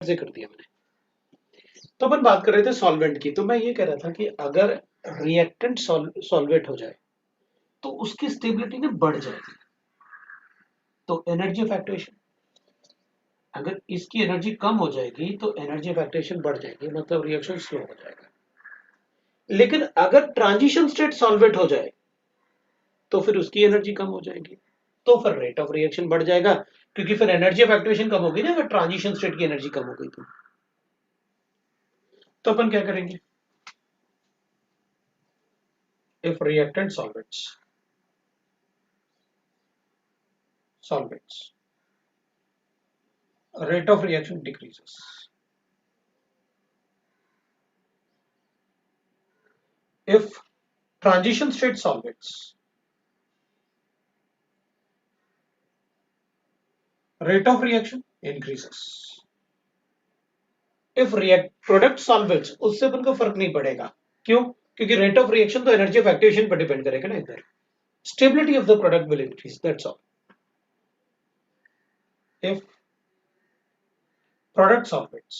से कर दिया मैंने। तो अपन बात कर रहे थे सॉल्वेंट की, तो मैं ये कह रहा था कि अगर रिएक्टेंट सॉल्वेट हो जाए तो उसकी स्टेबिलिटी ना बढ़ जाएगी। तो एनर्जी ऑफ एक्टिवेशन, अगर इसकी एनर्जी कम हो जाएगी तो एनर्जी ऑफ एक्टिवेशन बढ़ जाएगी, मतलब रिएक्शन स्लो हो जाएगा। लेकिन अगर ट्रांजिशन स्टेट सॉल्वेट हो जाए तो फिर उसकी एनर्जी कम हो जाएगी, तो फिर रेट ऑफ रिएक्शन बढ़ जाएगा, क्योंकि फिर एनर्जी ऑफ एक्टिवेशन कम होगी ना अगर ट्रांजिशन स्टेट की एनर्जी कम हो गई तो अपन क्या करेंगे, if reactant solvates rate of reaction decreases. If transition state solvents, rate of reaction increases. If react product solvents, उससे अपन को फर्क नहीं पड़ेगा, क्यों? क्योंकि rate of reaction तो energy of activation पर डिपेंड करेगा ना इधर. Stability of the product will increase, that's all. If product solvents,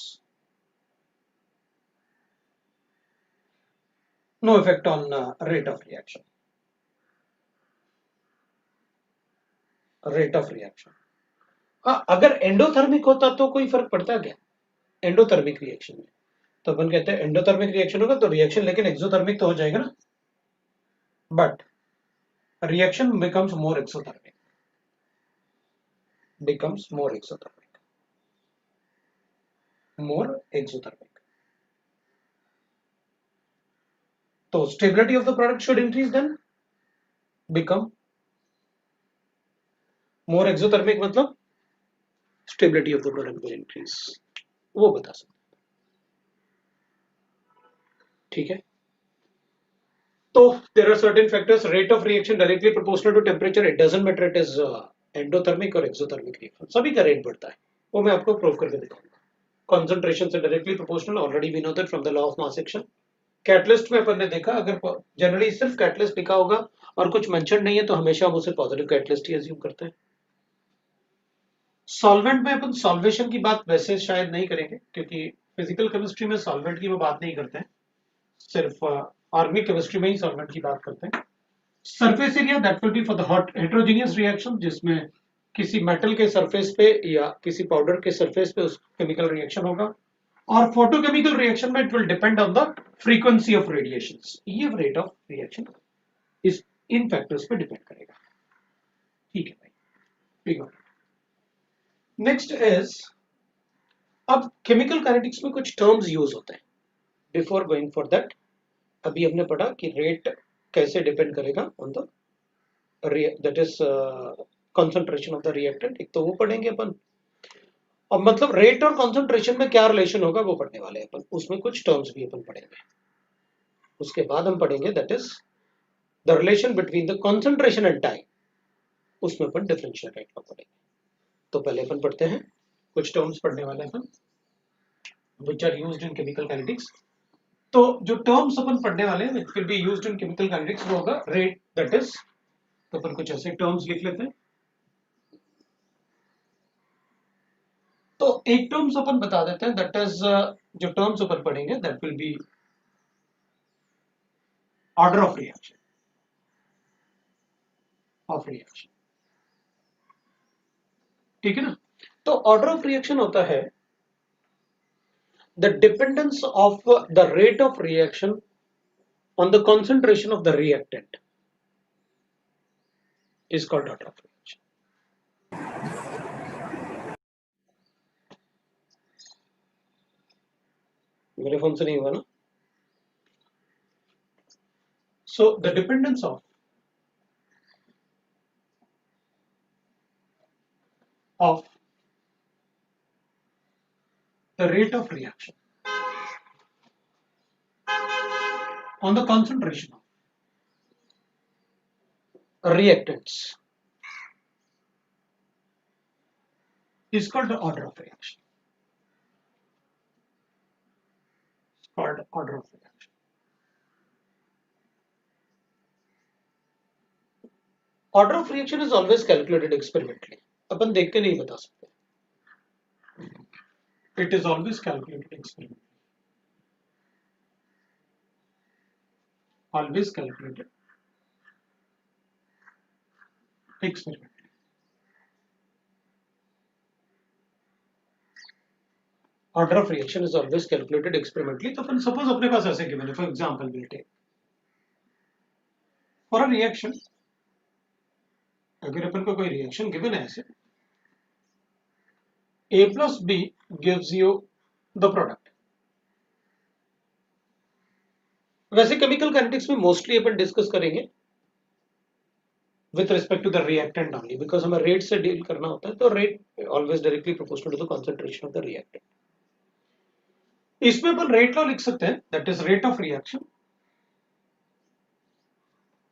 no effect on rate of reaction. Rate of reaction. हाँ, अगर एंडोथर्मिक होता तो कोई फर्क पड़ता क्या एंडोथर्मिक रिएक्शन में? तो अपन कहते हैं एंडोथर्मिक रिएक्शन होगा तो रिएक्शन लेकिन एक्सोथर्मिक तो हो जाएगा ना, but reaction becomes more exothermic, more exothermic. So stability of the product should increase, then become more exothermic, मतलब stability of the product will increase, वो बता सकते, ठीक है? तो there are certain factors, rate of reaction directly proportional to temperature, it doesn't matter it is endothermic और exothermic reaction, सभी का रेट बढ़ता है, वो मैं आपको प्रूव करके दिखाऊंगा. Concentration से directly proportional, already we know that from the law of mass action. Catalyst में अपन ने देखा, अगर जनरली सिर्फ कैटलिस्ट लिखा होगा और कुछ मेंशन नहीं है तो हमेशा हम उसे पॉजिटिव कैटलिस्ट ही अज्यूम करते हैं. सॉल्वेंट में अपन सॉल्वेशन की बात वैसे शायद नहीं करेंगे, क्योंकि फिजिकल केमिस्ट्री में सॉल्वेंट की वो बात नहीं करते हैं, सिर्फ ऑर्गेनिक केमिस्ट्री में ही सॉल्वेंट की बात करते हैं. Surface area that will B for the hot heterogeneous reaction, जिसमें किसी मेटल के सरफेस पे या किसी पाउडर के सरफेस पे उस केमिकल रिएक्शन होगा. और फोटोकेमिकल रिएक्शन में it will depend on the frequency of radiations, ये रेट ऑफ रिएक्शन इस इन फैक्टर्स पे डिपेंड करेगा, ठीक है भाई, ठीक है. नेक्स्ट इज, अब केमिकल काइनेटिक्स में कुछ टर्म्स यूज होते हैं. बिफोर गोइंग फॉर दैट, अभी हमने पढ़ा कि रेट कैसे डिपेंड करेगा on the that is concentration of the reactant, एक तो वो पढ़ेंगे अपन, और मतलब रेट और कंसंट्रेशन में क्या रिलेशन होगा वो पढ़ने वाले हैं अपन, उसमें कुछ टर्म्स भी अपन पढ़ेंगे. उसके बाद हम पढ़ेंगे that is the relation between the concentration and time, उसमें अपन डिफरेंशियल रेट का पढ़ेंगे. तो पहले अपन पढ़ते हैं, कुछ टर्म्स पढ़ने वाले हैं which are used in chemical kinetics. तो जो टर्म्स अपन पढ़ने वाले हैं which will be used in chemical kinetics वो होगा रेट, दैट इज, तो अपन कुछ ऐसे टर्म्स लिख लेते हैं. तो एक टर्म्स अपन बता देते हैं, दैट इज, जो टर्म्स अपन पढ़ेंगे that will B order of reaction, ठीक है ना. तो ऑर्डर ऑफ रिएक्शन होता है the dependence of the rate of reaction on the concentration of the reactant is called order of reaction. मेरे फोन से नहीं हुआ ना. So the dependence of the rate of reaction on the concentration of reactants is called the order of reaction. It's called order of reaction. Order of reaction is always calculated experimentally. अपन देख के नहीं बता सकते. it is always calculated experimentally. Always calculated experimentally. Order of reaction is always calculated experimentally. तो suppose अपने पास ऐसे given है, for example we'll take for a reaction, अगर अपन को कोई reaction given है ऐसे, A plus B gives you the product. वैसे केमिकल काइनेटिक्स में मोस्टली अपन डिस्कस करेंगे with respect to the reactant only, because हमें रेट से डील करना होता है, तो rate always directly proportional to the concentration of the reactant. इसमें अपन रेट लॉ लिख सकते हैं, that is rate of reaction.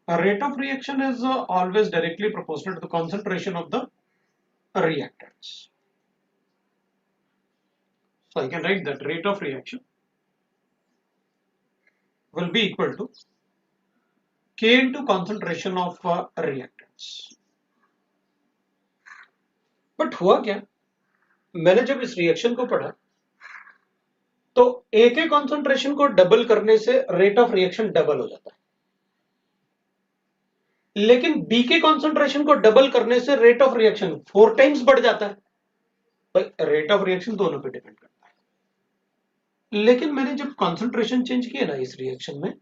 Rate of reaction is always directly proportional to the concentration of the reactants. So I can write that rate of reaction will be equal to K into concentration of reactants. But हुआ क्या, मैंने जब इस reaction को पढ़ा तो A के concentration को डबल करने से रेट ऑफ रिएक्शन डबल हो जाता है, लेकिन B के कॉन्सेंट्रेशन को डबल करने से रेट ऑफ रिएक्शन 4 टाइम्स बढ़ जाता है. रेट ऑफ रिएक्शन दोनों पे डिपेंड करता है, लेकिन मैंने जब कॉन्सेंट्रेशन चेंज किया ना इस रिएक्शन में,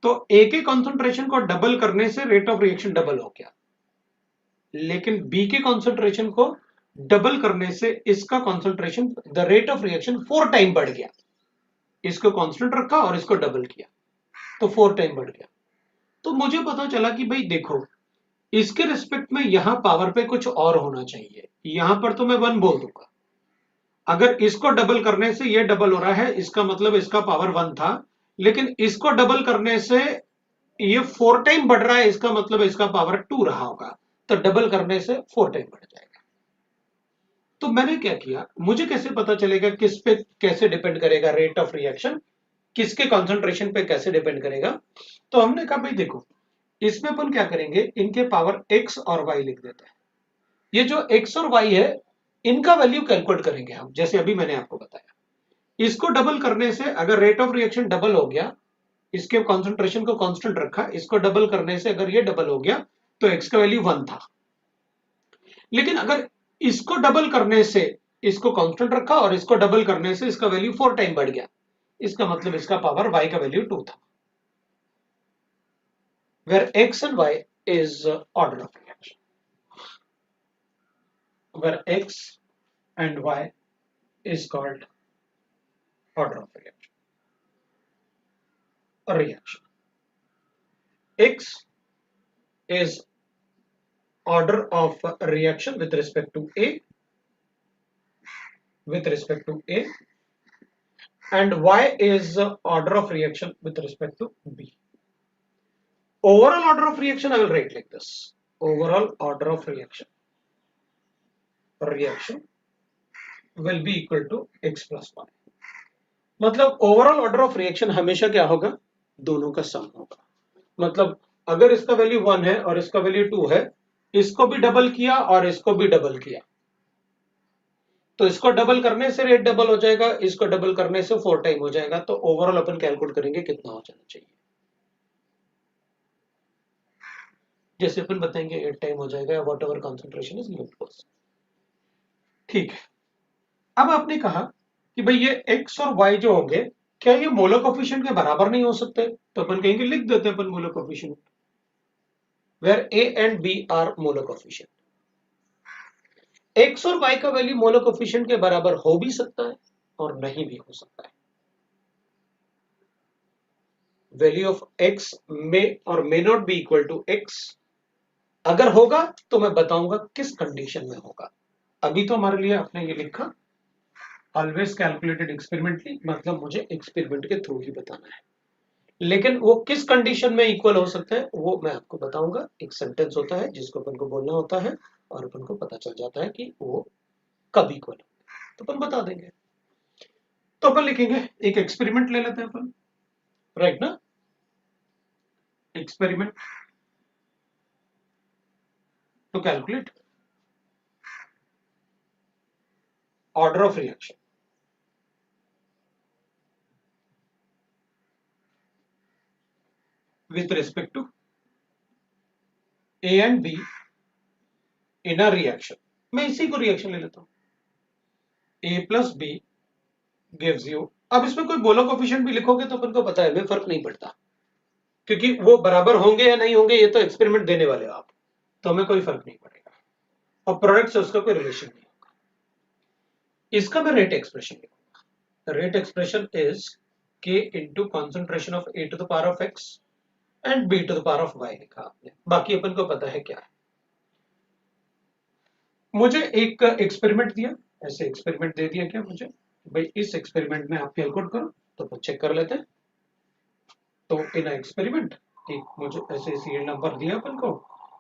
तो A के कॉन्सेंट्रेशन को डबल करने से रेट ऑफ रिएक्शन डबल हो गया, लेकिन B के कॉन्सेंट्रेशन को डबल करने से इसका concentration, the rate of reaction 4 time बढ़ गया. इसको कांस्टेंट रखा और इसको डबल किया तो 4 टाइम बढ़ गया. तो मुझे पता चला कि भाई देखो, इसके रिस्पेक्ट में यहां पावर पे कुछ और होना चाहिए. यहां पर तो मैं 1 बोल दूंगा, अगर इसको डबल करने से ये डबल हो रहा है, इसका मतलब इसका पावर 1 था, लेकिन इसको डबल करने से ये 4 टाइम बढ़ रहा है, इसका मतलब इसका पावर 2 रहा होगा, तो डबल करने से 4 टाइम बढ़ जाएगा. तो मैंने क्या किया, मुझे कैसे पता चलेगा किस पे कैसे डिपेंड करेगा रेट ऑफ रिएक्शन, किसके कंसंट्रेशन पे कैसे डिपेंड करेगा. तो हमने कहा भाई देखो, इसमें अपन क्या करेंगे, इनके पावर x और y लिख देते हैं. ये जो x और y है, इनका वैल्यू कैलकुलेट करेंगे हम, जैसे अभी मैंने आपको बताया. इसको डबल करने से अगर रेट ऑफ रिएक्शन डबल हो गया, इसके कॉन्सेंट्रेशन को कांस्टेंट रखा, इसको डबल करने से अगर ये डबल हो गया तो x का वैल्यू 1 था. लेकिन अगर इसको डबल करने से इसको कांस्टेंट रखा और इसको डबल करने से इसका वैल्यू 4 टाइम बढ़ गया, इसका मतलब इसका पावर y का वैल्यू 2 था, where x and y is order of reaction, where x and y is called order of reaction. A reaction, x is order of reaction with respect to A, and y is order of reaction with respect to B. Overall order of reaction I will write like this. Overall order of reaction will be equal to x plus y. मतलब overall order of reaction हमेशा क्या होगा, दोनों का सम होगा. मतलब अगर इसका वैल्यू 1 है और इसका वैल्यू 2 है, इसको भी डबल किया और इसको भी डबल किया, तो इसको डबल करने से रेट डबल हो जाएगा, इसको डबल करने से 4 टाइम हो जाएगा. तो ओवरऑल अपन कैलकुलेट करेंगे कितना हो जाना चाहिए, जैसे अपन बताएंगे 8 टाइम हो जाएगा, what ever concentration is given. ठीक है. अब आपने कहा कि भाई ये x और y जो होंगे, क्या ये मोलर कोफिशिएंट के बराबर नहीं हो सकते, तो अपन कहेंगे लिख देते हैं अपन molar coefficient, where a and b are molar coefficient. x और y का वैल्यू मोलर कोफिशिएंट के बराबर हो भी सकता है और नहीं भी हो सकता है. वैल्यू ऑफ x मे और may not be equal to x. अगर होगा तो मैं बताऊंगा किस कंडीशन में होगा. अभी तो हमारे लिए आपने ये लिखा ऑलवेज कैलकुलेटेड एक्सपेरिमेंटली, मतलब मुझे एक्सपेरिमेंट के थ्रू ही बताना है, लेकिन वो किस कंडीशन में इक्वल हो सकते हैं वो मैं आपको बताऊंगा. एक सेंटेंस होता है जिसको अपन को बोलना होता है और अपन को पता चल जाता है कि वो कब इक्वल हो, तो अपन बता देंगे. तो अपन लिखेंगे, एक एक्सपेरिमेंट ले लेते हैं अपन, राइट ना. Experiment to calculate order of reaction. with respect to A and B in a reaction. मैं इसी को रिएक्शन ले लेता हूं, A plus B gives you, अब इसमें कोई बोलो कोफिशिएंट भी लिखोगे तो अपन को पता है, हमें फर्क नहीं पड़ता, क्योंकि वो बराबर होंगे या नहीं होंगे ये तो एक्सपेरिमेंट देने वाले हो आप, तो हमें कोई फर्क नहीं पड़ेगा, और प्रोडक्ट से उसका कोई रिलेशन नहीं होगा। इसका मैं रेट एक्सप्रेशन लिखूंगा, rate expression is K into concentration of A to the power of X and B to the power of Y लिखा आपने, बाकी अपन को पता है क्या है। मुझे एक एक्सपेरिमेंट दिया, ऐसे एक्सपेरिमेंट दे दिया क्या मुझे, भाई इस एक्सपेरिमेंट में आप कैलकुलेट करो, तो अपन चेक कर लेते हैं। तो इन एक्सपेरिमेंट एक मुझे ऐसे सीरियल नंबर दिया अपन को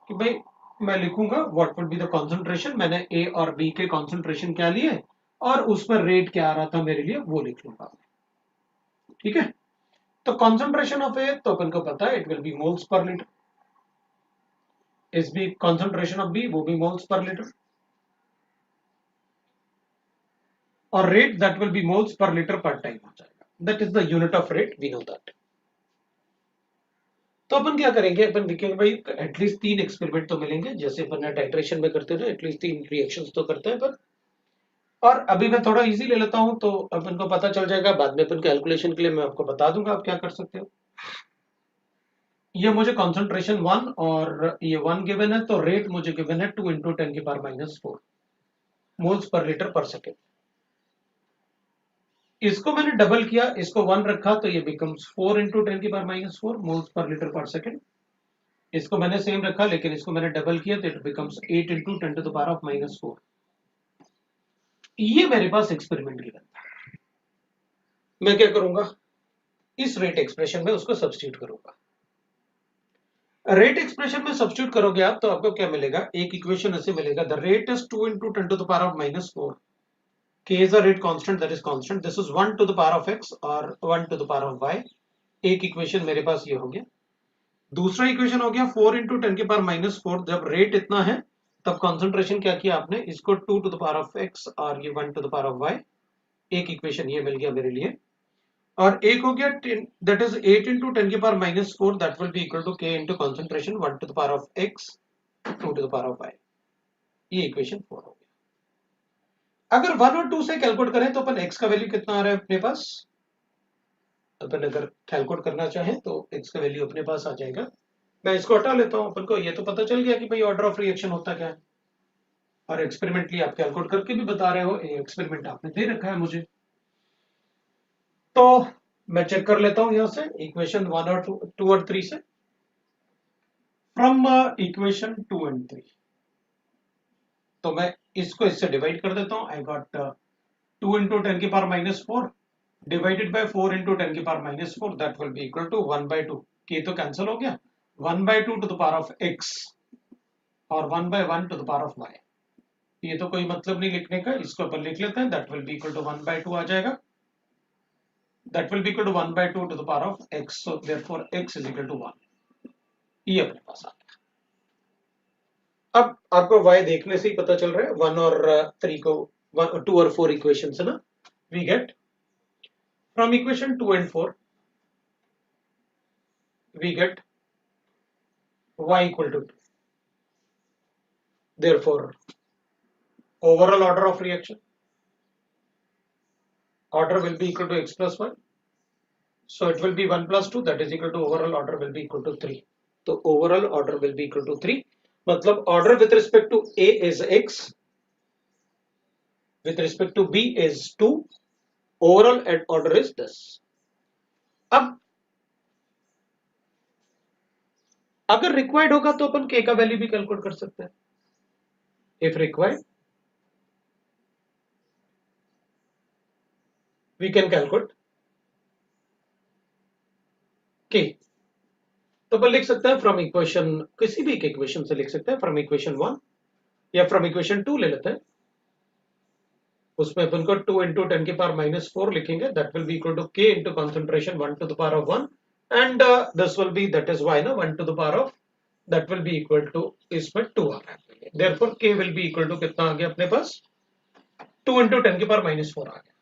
कि भाई मैं लिखूंगा what would be the concentration, मैंने ए और बी के कंसंट्रेशन क्या लिए और उस पर रेट क्या आ रहा था मेरे लिए वो लिख लूंगा, ठीक है। तो कंसंट्रेशन ऑफ ए तो अपन को पता है it will be moles per litre, इस बी कंसंट्रेशन ऑफ बी वो भी मोल्स पर लीटर, और rate that will be moles per litre per time हो जाएगा, that is the unit of rate, we know that. तो अपन क्या करेंगे, अपन लिखेंगे भाई एटलीस्ट 3 एक्सपेरिमेंट तो मिलेंगे, जैसे अपन ने टाइट्रेशन में करते थे एटलीस्ट 3 रिएक्शंस तो करते हैं अपन, और अभी मैं थोड़ा इजी ले लेता हूं तो अपन को पता चल जाएगा, बाद में अपन कैलकुलेशन के लिए मैं आपको बता दूंगा आप क्या कर सकते हो। ये मुझे कंसंट्रेशन 1 और ये 1 गिवन है, तो रेट मुझे गिवन है 2 × 10⁻⁴ मोल्स पर लीटर पर सेकेंड। इसको मैंने डबल किया, इसको 1 रखा तो ये बिकम्स 4 × 10⁻⁴ मोल्स पर लीटर पर सेकेंड। इसको मैंने सेम रखा लेकिन इसको मैंने डबल किया तो इट बिकम्स 8 × 10⁻⁴। ये मेरे पास एक्सपेरिमेंट गिवन था, मैं क्या करूंगा, इस रेट एक्सप्रेशन में उसको सब्स्टिट्यूट करूंगा। रेट एक्सप्रेशन में सब्स्टिट्यूट करोगे आप तो आपको क्या मिलेगा, एक इक्वेशन ऐसे मिलेगा, the rate is 2 × 10⁻⁴, K is a rate constant, that is constant, this is 1 to the power of x और 1 to the power of y। एक इक्वेशन मेरे पास ये हो गया। दूसरा इक्वेशन हो गया 4 × 10⁻⁴, जब रेट इतना है तब कंसंट्रेशन क्या किया आपने, इसको 2 to the power of x और ये 1 to the power of y। एक इक्वेशन ये मिल गया मेरे लिए, और एक हो गया that is 8 × 10⁻⁴, that will be equal to K into concentration 1 to the power of x 2 to the power of y। ये इक्वेशन 4 हो गया। अगर 1 और 2 से कैलकुलेट करें तो अपन x का वैल्यू कितना आ रहा है अपने पास, अपन अगर कैलकुलेट करना चाहें तो x का वैल्यू अपने पास आ जाएगा, मैं इसको हटा लेता हूं, अपन को ये तो पता चल गया कि भाई ऑर्डर ऑफ रिएक्शन होता क्या है, और एक्सपेरिमेंटली आप कैलकुलेट करके भी बता रहे हो, एक्सपेरिमेंट आपने दे रखा है मुझे। तो मैं चेक कर लेता हूं यहां से इक्वेशन 1 और 2 और 3 से, फ्रॉम इक्वेशन 2 and 3, तो मैं इसको इससे डिवाइड कर देता हूं। I got 2 × 10⁻⁴ divided by 4 × 10⁻⁴, that will be equal to 1/2, के तो कैंसिल हो गया, 1/2 to the power of x और 1/1 to the power of y। ये तो कोई मतलब नहीं लिखने का, इसको अपन लिख लेते हैं, that will be equal to 1/2 आ जाएगा, that will be equal to 1/2 to the power of x, so therefore x is equal to 1। ये अपने पास आ गया। अब आपको y देखने से ही पता चल रहा है, 1 और 3 को 2 और 4 इक्वेशन है ना, we get from equation 2 and 4 we get y equal to 2, therefore overall order of reaction order will be equal to x plus 1, so it will be 1 plus 2, that is equal to overall order will be equal to 3। तो overall order will be equal to 3, मतलब order with respect to A is x, with respect to B is 2, overall order is 10। अब अगर required होगा तो अपन k का value भी calculate कर सकते हैं, if required we can calculate k। तो अपन लिख सकते हैं फ्रॉम इक्वेशन, किसी भी एक इक्वेशन से लिख सकते हैं, फ्रॉम इक्वेशन 1 या फ्रॉम इक्वेशन 2 ले लेते हैं, उसमें अपन को 2 × 10⁻⁴ लिखेंगे, that will be equal to k into concentration 1 to the power of 1 and this will be, that is y ना, 1 to the power of, that will be equal to, इसमें 2 आ रहा है, therefore k will be equal to कितना आ गया अपने पास, 2 × 10⁻⁴ आ गया।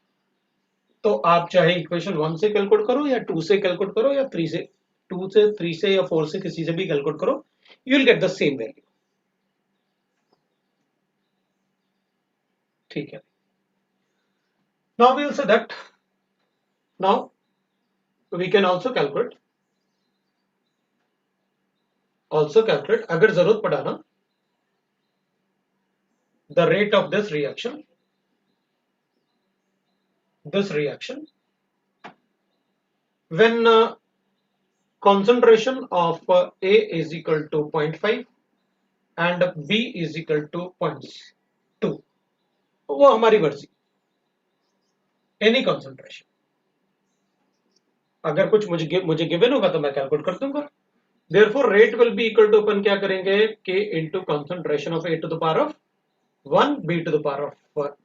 तो आप चाहे इक्वेशन 1 से कैलकुलेट करो या 2 से कैलकुलेट करो या 3 से 2 से 3 से या 4 से किसी से भी कैलकुलेट करो, you will get the same value. ठीक है, now we will say that now we can also calculate अगर जरूरत पड़ा ना the rate of this reaction when concentration of A is equal to 0.5 and B is equal to 0.2, वो हमारी मर्जी, any concentration. अगर कुछ मुझे गिवन होगा तो मैं कैलकुलेट कर दूंगा। Therefore rate will be equal to, अपन क्या करेंगे, K into concentration of A to the power of 1 B to the power of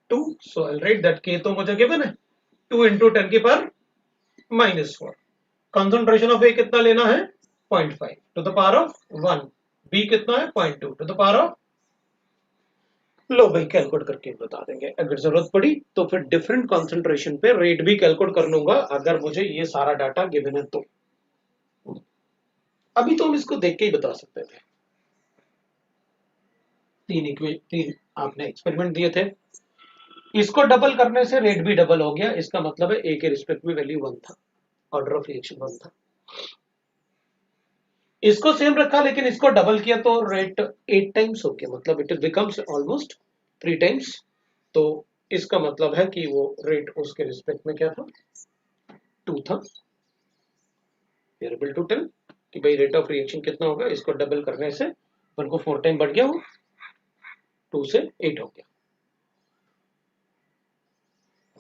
2। So I write that K तो मुझे गिवन है 2 इंटू 10 की पावर -4। कंसंट्रेशन ऑफ ए कितना लेना है 0.5 to the power of 1, B कितना है 0.2 टू द पावर ऑफ, लो भाई कैलकुलेट करके बता देंगे। अगर जरूरत पड़ी तो फिर डिफरेंट कंसंट्रेशन पे रेट भी कैलकुलेट कर लूंगा अगर मुझे ये सारा डाटा गिवन है तो। अभी तो हम इसको देख के ही बता सकते थे। तीन आपने एक्सपेरिमेंट दिए थे, इसको डबल करने से रेट भी डबल हो गया, इसका मतलब है ए के रिस्पेक्ट में वैल्यू 1 था, ऑर्डर ऑफ रिएक्शन 1 था। इसको सेम रखा लेकिन इसको डबल किया तो रेट 8 टाइम्स हो गया, मतलब इट बिकम्स ऑलमोस्ट 3 टाइम्स। तो इसका मतलब है कि वो रेट उसके रिस्पेक्ट में क्या था 2 था। We are able to tell कि भाई रेट ऑफ रिएक्शन कितना होगा, इसको डबल करने से अपन को 4 टाइम बढ़ गया, वो 2 से 8 हो गया।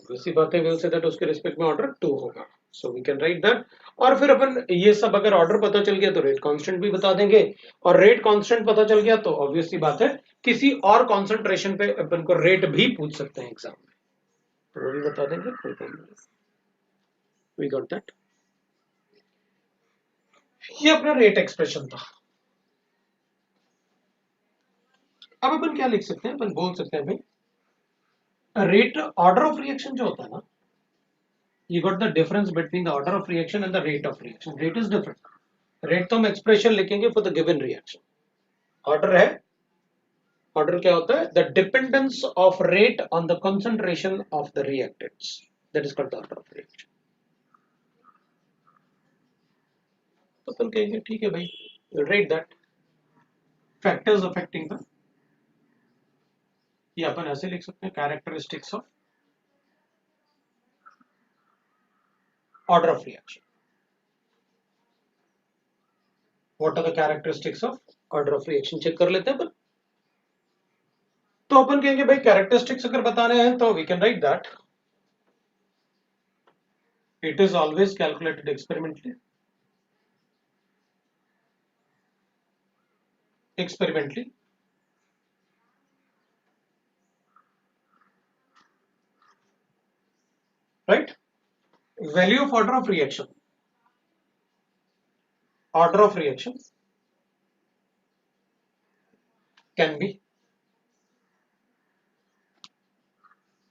वैसी बात है, से दैट उसके रिस्पेक्ट में ऑर्डर 2 होगा, so we can write that. और फिर अपन ये सब अगर ऑर्डर पता चल गया तो रेट कांस्टेंट भी बता देंगे, और रेट कांस्टेंट पता चल गया तो ऑब्वियसली बात है किसी और कॉन्सेंट्रेशन पे अपन को रेट भी पूछ सकते हैं एग्जाम में, तो वो भी बता देंगे, कोई प्रॉब्लम नहीं। We got that. ये अपना रेट एक्सप्रेशन था। अब अपन क्या लिख सकते हैं, अपन बोल सकते हैं भाई रेट ऑर्डर ऑफ रिएक्शन जो होता है ना, you got the difference between the order of reaction and the rate of reaction. Rate is different. Rate तो हम एक्सप्रेशन लिखेंगे for the given reaction. Order है, order क्या होता है, the dependence of rate on the concentration of the reactants. That is called the order of reaction. तो अपन कहेंगे ठीक है भाई, rate that factors affecting the, ये अपन ऐसे लिख सकते हैं characteristics of order of reaction. What are the characteristics of order of reaction? Check कर लेते हैं अपन। तो अपन कहेंगे भाई कैरेक्टरिस्टिक्स अगर बताने हैं तो we can write that it is always calculated experimentally. Right? Value of order of reaction can be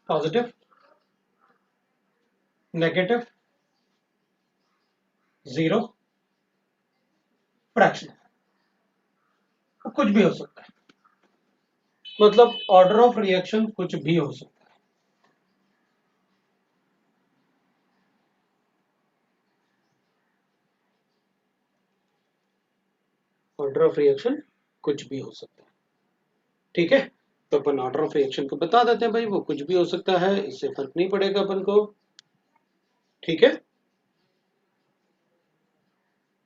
positive, negative, zero, fractional, कुछ भी हो सकता है, मतलब ऑर्डर ऑफ रिएक्शन कुछ भी हो सकता है। ऑर्डर ऑफ रिएक्शन कुछ भी हो सकता है, ठीक है। तो अपन ऑर्डर ऑफ रिएक्शन को बता देते हैं भाई, वो कुछ भी हो सकता है, इससे फर्क नहीं पड़ेगा अपन को, ठीक है।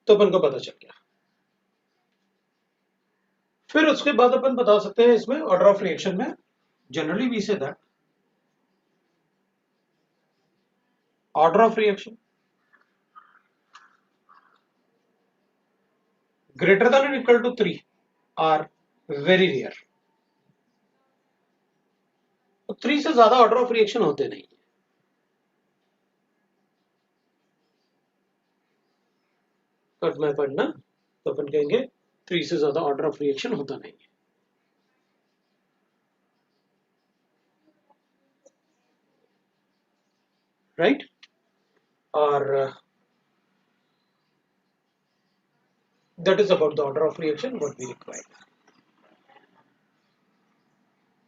तो अपन को पता चल गया। फिर उसके बाद अपन बता सकते हैं इसमें ऑर्डर ऑफ रिएक्शन में generally we say that order of reaction greater than or equal to 3 are very rare. तो 3 से ज्यादा ऑर्डर ऑफ रिएक्शन होते नहीं, कट में पढ़ना, तो अपन कहेंगे 3 से ज्यादा ऑर्डर ऑफ रिएक्शन होता नहीं है, राइट। और That is about the order of reaction what we require.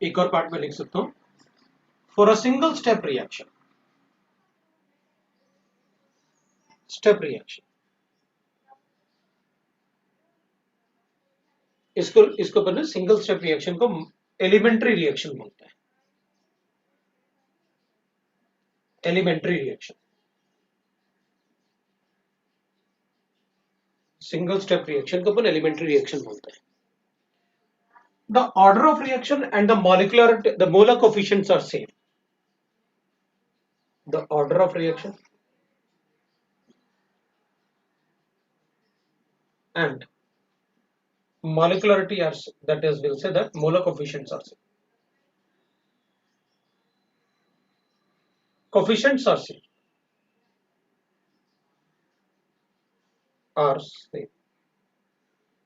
एक और पार्ट में लिख सकता हूं, for a single step reaction, इसको अपन सिंगल स्टेप रिएक्शन को एलिमेंट्री रिएक्शन बोलते हैं। Elementary reaction, single step reaction को अपन एलिमेंट्री रिएक्शन बोलते हैं। The order of reaction and the molar coefficients are same. The order of reaction and molecularity are, that is, we'll say that molar coefficients are same. Coefficients are same. Are same.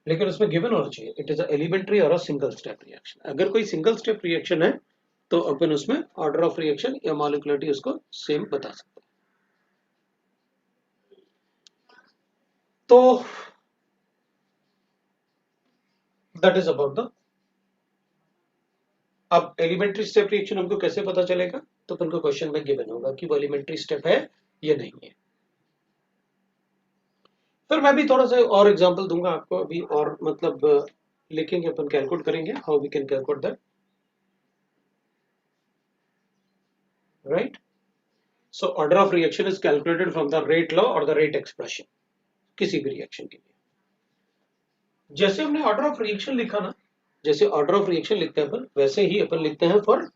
लेकिन उसमें given होना चाहिए it is elementary और single step reaction. अगर कोई single step reaction है तो अपन उसमें ऑर्डर ऑफ रिएक्शन या मॉलिक्युलरिटी उसको सेम बता सकते हैं। तो दैट इज अबाउट द, अब एलिमेंट्री स्टेप रिएक्शन हमको कैसे पता चलेगा, तो अपन को क्वेश्चन में गिवन होगा कि वो एलिमेंट्री स्टेप है या नहीं है। फिर मैं भी थोड़ा सा और एग्जांपल दूंगा आपको अभी, और मतलब लिखेंगे अपन, कैलकुलेट करेंगे how we can calculate that, right. So order of reaction is calculated from the rate law और द रेट एक्सप्रेशन किसी भी रिएक्शन के लिए। जैसे हमने ऑर्डर ऑफ रिएक्शन लिखा ना, जैसे ऑर्डर ऑफ रिएक्शन लिखते हैं अपन, वैसे ही अपन लिखते हैं फॉर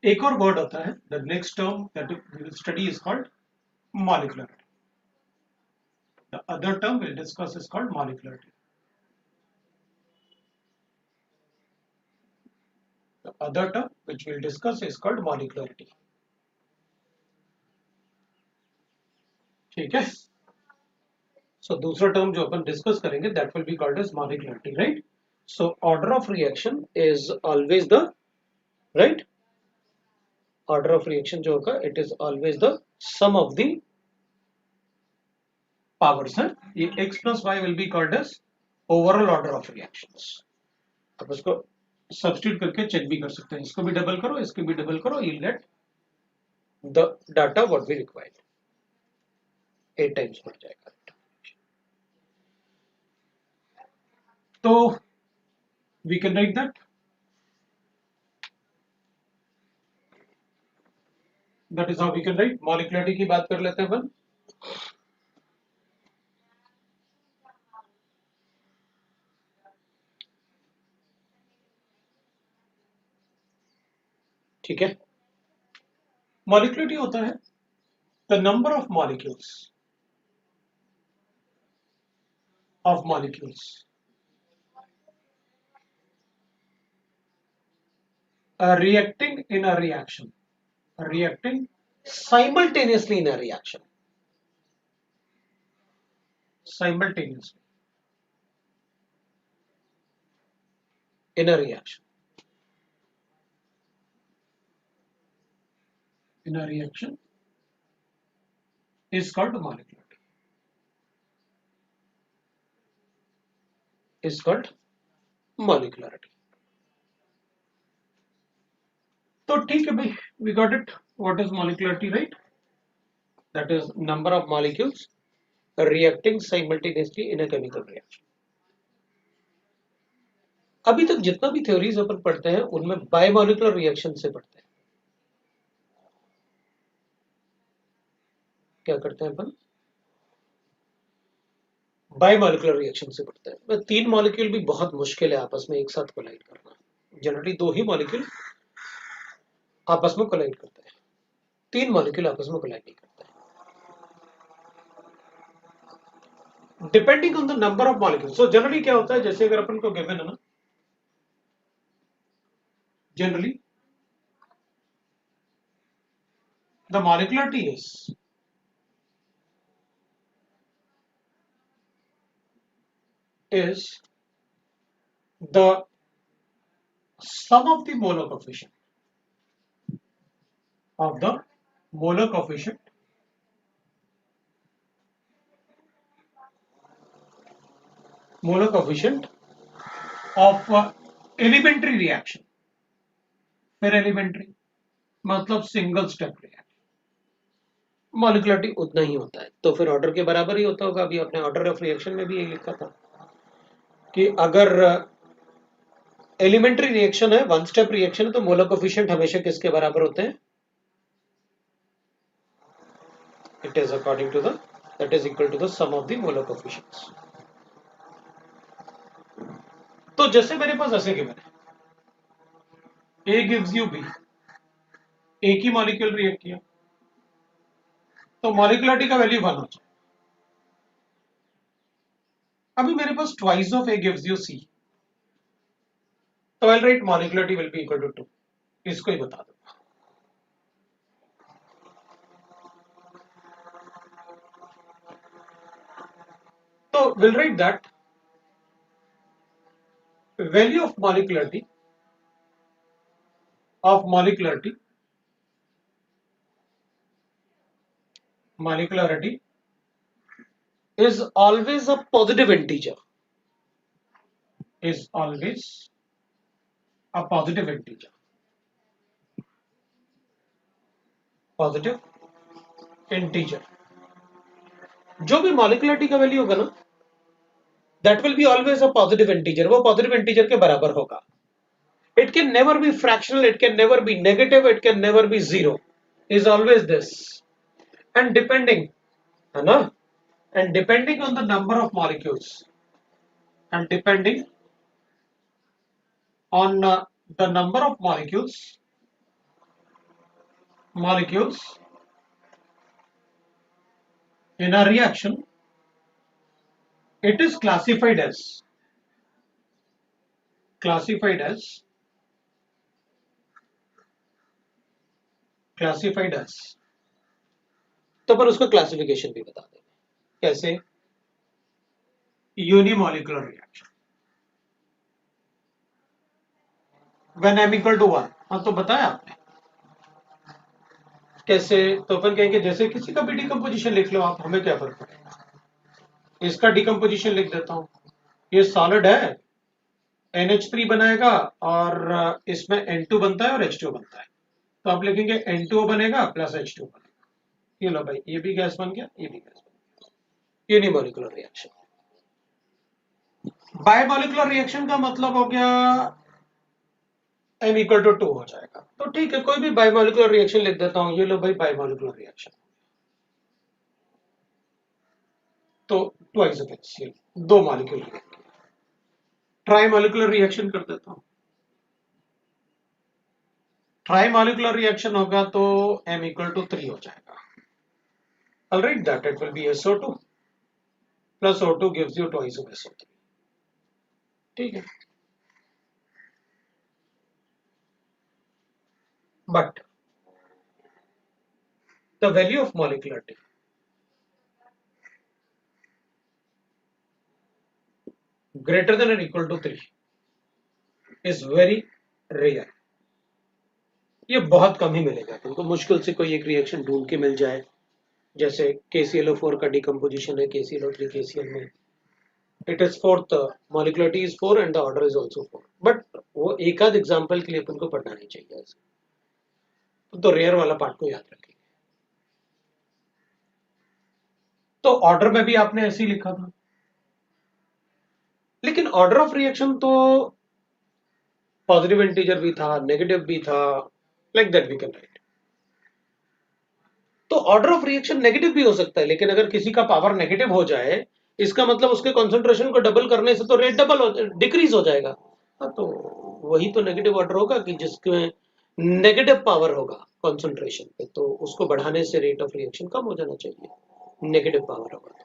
एक और वर्ड आता है, the next term that we will study is called molecularity. The other term we'll discuss is called molecularity. The other term which we'll discuss is called molecularity. ठीक है। So दूसरा term जो अपन discuss करेंगे that will be called as molecularity, right? So order of reaction is always the, right? Order of reaction जो होगा it is always the sum of the powers है। ये x plus y will be called as overall order of reactions। अब इसको substitute करके check भी कर सकते हैं, इसको भी डबल करो, इसको भी डबल करो, you'll get the data what we required, 8 times बढ़ जाएगा। तो we can write that, that is how we can write। molecularity की बात कर लेते हैं अपन। ठीक है, molecularity होता है the number of molecules reacting in a reaction, reacting simultaneously in a reaction, simultaneously in a reaction, in a reaction is called molecularity, is called molecularity। तो ठीक है भाई, we got it, what is molecularity, right? That is number of molecules reacting simultaneously in a chemical reaction। अभी तक जितना भी theories अपन पढ़ते हैं उनमें बायोमोलिकुलर रिएक्शन से पढ़ते हैं। क्या करते हैं अपन, बायोमोलिकुलर रिएक्शन से पढ़ते हैं। 3 मॉलिक्यूल भी बहुत मुश्किल है आपस में एक साथ कोलाइड करना, जनरली 2 ही मॉलिक्यूल आपस में कोलाइड करते हैं, 3 मॉलिक्यूल आपस में कोलाइड नहीं करते हैं, depending on the number of molecule. So generally क्या होता है, जैसे अगर अपन को गिवन है ना, generally the molecularity is the sum of the molar coefficient of the molar coefficient molar coefficient of elementary reaction, फिर एलिमेंट्री मतलब सिंगल स्टेप रिएक्शन, मॉलिक्युलरिटी उतना ही होता है, तो फिर ऑर्डर के बराबर ही होता होगा। अभी आपने ऑर्डर ऑफ रिएक्शन में भी यही लिखा था कि अगर एलिमेंट्री रिएक्शन है, वन स्टेप रिएक्शन है, तो मोलर कोफिशिएंट हमेशा किसके बराबर होते हैं? It is according to the that is equal to the sum of the molar coefficients. तो जैसे मेरे पास ऐसे गिवन है, ए गिव्स यू बी, एक ही मॉलिक्यूल रिएक्ट किया तो मॉलिक्युलरिटी का वैल्यू 1 हो जाए। अभी मेरे पास twice of A gives you C, तो I write molecularity will be equal to 2। इसको ही बता दो। तो we'll write that value of molecularity is always a positive integer, is always a positive integer, positive integer। जो भी मॉलिक्युलरिटी का value होगा ना, that will be always a positive integer, वो positive integer के बराबर होगा। It can never be fractional, it can never be negative, it can never be zero, is always this। And depending, है ना, and depending on the number of molecules, and depending on the number of molecules in a reaction, it is classified as तो पर उसका classification भी बता देंगे कैसे। Unimolecular reaction when m equal to 1, हाँ तो बताया आपने कैसे। तो अपन कहेंगे जैसे किसी का भी डिकम्पोजिशन लिख लो आप, हमें क्या फर्क पड़ेगा। इसका डिकम्पोजिशन लिख देता हूं, ये सॉलिड है, NH3 बनाएगा और इसमें N2 बनता है और H2 बनता है, तो आप लिखेंगे N2O बनेगा प्लस H2 बनेगा। ये लो भाई, ये भी गैस बन गया, ये भी गैस बन गया। Unimolecular reaction. बायोमॉलिक्यूलर रिएक्शन का मतलब हो गया m इक्वल टू 2 हो जाएगा। तो ठीक है, कोई भी बायोमॉलिक्यूलर रिएक्शन लिख देता हूं। ये लो भाई बायोमॉलिक्यूलर रिएक्शन, तो ट्वाइस ऑफ HCl, दो मॉलिक्यूल रिएक्ट किया। ट्राइमॉलिक्यूलर रिएक्शन कर देता हूं। ट्राइमॉलिक्यूलर रिएक्शन होगा तो m इक्वल टू 3 हो जाएगा। I'll write that it will be SO2 plus O2 gives you twice of SO3। ठीक है, but the value of molecularity greater than or equal to 3 is very rare। ये बहुत कम ही मिलेगा तुमको, मुश्किल से कोई एक रिएक्शन ढूंढ के मिल जाए। जैसे KClO4 का डिकम्पोजिशन है KClO3 KCl में, it is fourth, molecularity is 4 and the order is also 4, but वो एक आध एग्जांपल के लिए अपन को पढ़ना नहीं चाहिए ऐसे। तो रेयर वाला पार्ट को याद रखेंगे। तो ऑर्डर में भी आपने ऐसे ही लिखा था, लेकिन ऑर्डर ऑफ रिएक्शन तो पॉजिटिव इंटीजर भी था, नेगेटिव भी था, like that we can write. तो ऑर्डर ऑफ रिएक्शन नेगेटिव भी हो सकता है, लेकिन अगर किसी का पावर नेगेटिव हो जाए, इसका मतलब उसके कंसंट्रेशन को डबल करने से तो रेट डबल डिक्रीज हो जाएगा। हाँ, तो वही तो नेगेटिव ऑर्डर होगा कि जिसके नेगेटिव पावर होगा कंसंट्रेशन पे, तो उसको बढ़ाने से रेट ऑफ रिएक्शन कम हो जाना चाहिए। नेगेटिव पावर होगा तो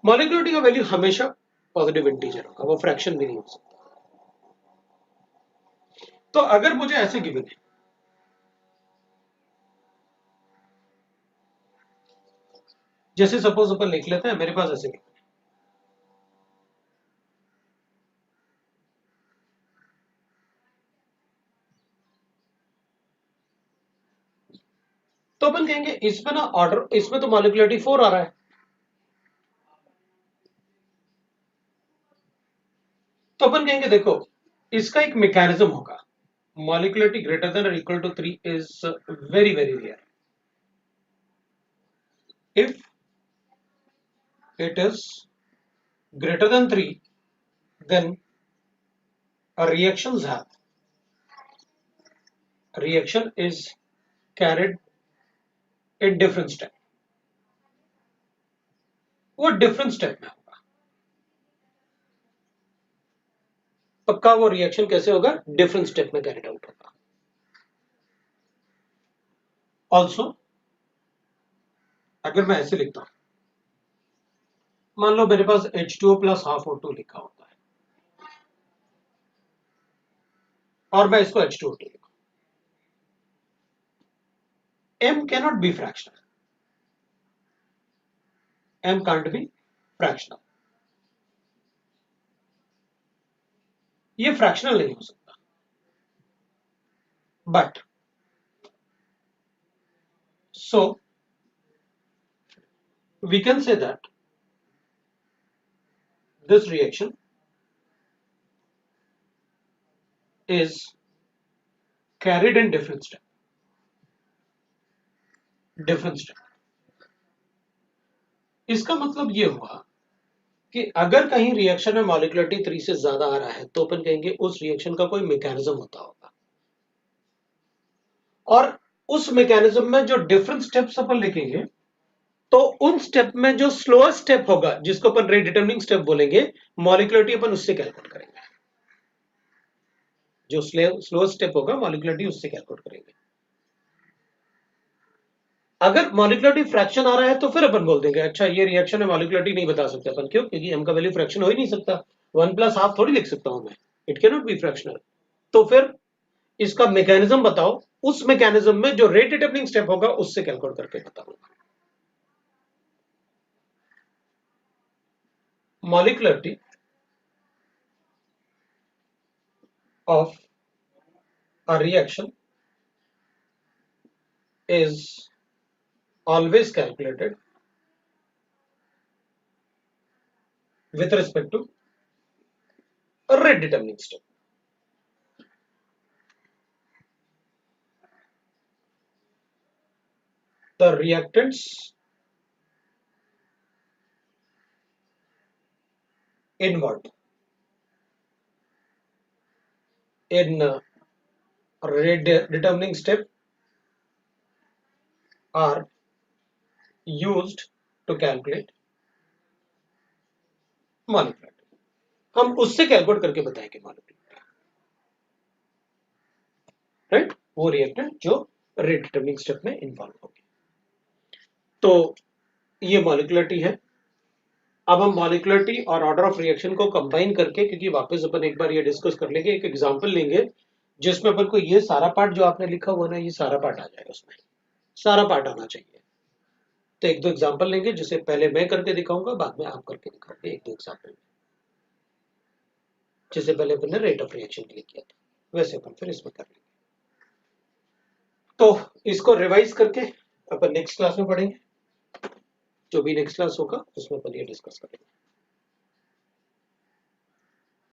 मॉलिक्युलरिटी का वैल्यू हमेशा पॉजिटिव इंटीजर होगा, वो फ्रैक्शन भी नहीं हो सकता। तो अगर मुझे ऐसे गिवन है, जैसे सपोज अपन लिख लेते हैं, मेरे पास ऐसे गिवन है, तो अपन कहेंगे इसमें ना ऑर्डर, इसमें तो मॉलिक्युलरिटी 4 आ रहा है, तो अपन कहेंगे देखो इसका एक मैकेनिज्म होगा, molecularity greater than or equal to 3 is very very rare. If it is greater than 3, then a reaction is carried in different step. वो different step में होगा, पक्का वो रिएक्शन कैसे होगा, different step में carried out होगा. Also अगर मैं ऐसे लिखता हूं, मान लो मेरे पास H2O प्लस हाफ O2 लिखा होता है और मैं इसको H2O2 लिखूं, M cannot be fractional, M can't be fractional, ये फ्रैक्शनल नहीं हो सकता. But so we can say that this reaction is carried in different step. इसका मतलब ये हुआ कि अगर कहीं रिएक्शन में मॉलिक्युलरिटी 3 से ज्यादा आ रहा है तो अपन कहेंगे उस रिएक्शन का कोई मैकेनिज्म होता होगा, और उस मैकेनिज्म में जो डिफरेंट स्टेप्स अपन लिखेंगे तो उन स्टेप में जो स्लोअर स्टेप होगा जिसको अपन रेट डिटरमिनिंग स्टेप बोलेंगे, मॉलिक्युलरिटी अपन उससे कैलकुलेट करेंगे. जो स्लोअर स्टेप होगा मॉलिक्युलरिटी उससे कैलकुलेट करेंगे. अगर मॉलिक्युलरिटी फ्रैक्शन आ रहा है तो फिर अपन बोल देंगे अच्छा ये रिएक्शन है, मॉलिक्युलरिटी नहीं बता सकते अपन, क्यों, क्योंकि m का वैल्यू फ्रैक्शन हो ही नहीं सकता, 1 प्लस हाफ थोड़ी लिख सकता हूं मैं, it can not be fractional. तो फिर इसका मैकेनिज्म बताओ, उस मैकेनिज्म में जो रेट डिटरमिनिंग स्टेप होगा उससे कैलकुलेट करके बताऊंगा. Molecularity of a reaction is always calculated with respect to a rate determining step. The reactants involved in rate determining step are used to calculate molecularity. हम उससे calculate करके बताएंगे molecularity, right, वो reactant जो rate determining step में involve होगी. तो ये मॉलिक्युलरिटी है. अब हम मॉलिक्युलरिटी और ऑर्डर ऑफ रिएक्शन को कंबाइन करके, क्योंकि वापस अपन एक बार ये डिस्कस कर लेंगे, एक एग्जांपल लेंगे जिसमें अपन को ये सारा पार्ट जो आपने लिखा हुआ ना, ये सारा पार्ट आ जाएगा, उसमें सारा पार्ट आना चाहिए. तो एक दो एग्जांपल लेंगे जिसे पहले मैं करके दिखाऊंगा, बाद में आप करके दिखाओगे एक दो एग्जांपल, जिसे पहले अपन ने रेट ऑफ रिएक्शन के लिए किया था वैसे अपन फिर इसमें कर लेंगे. तो इसको रिवाइज करके अपन नेक्स्ट क्लास में पढ़ेंगे, जो भी नेक्स्ट क्लास होगा उसमें अपन ये डिस्कस करेंगे.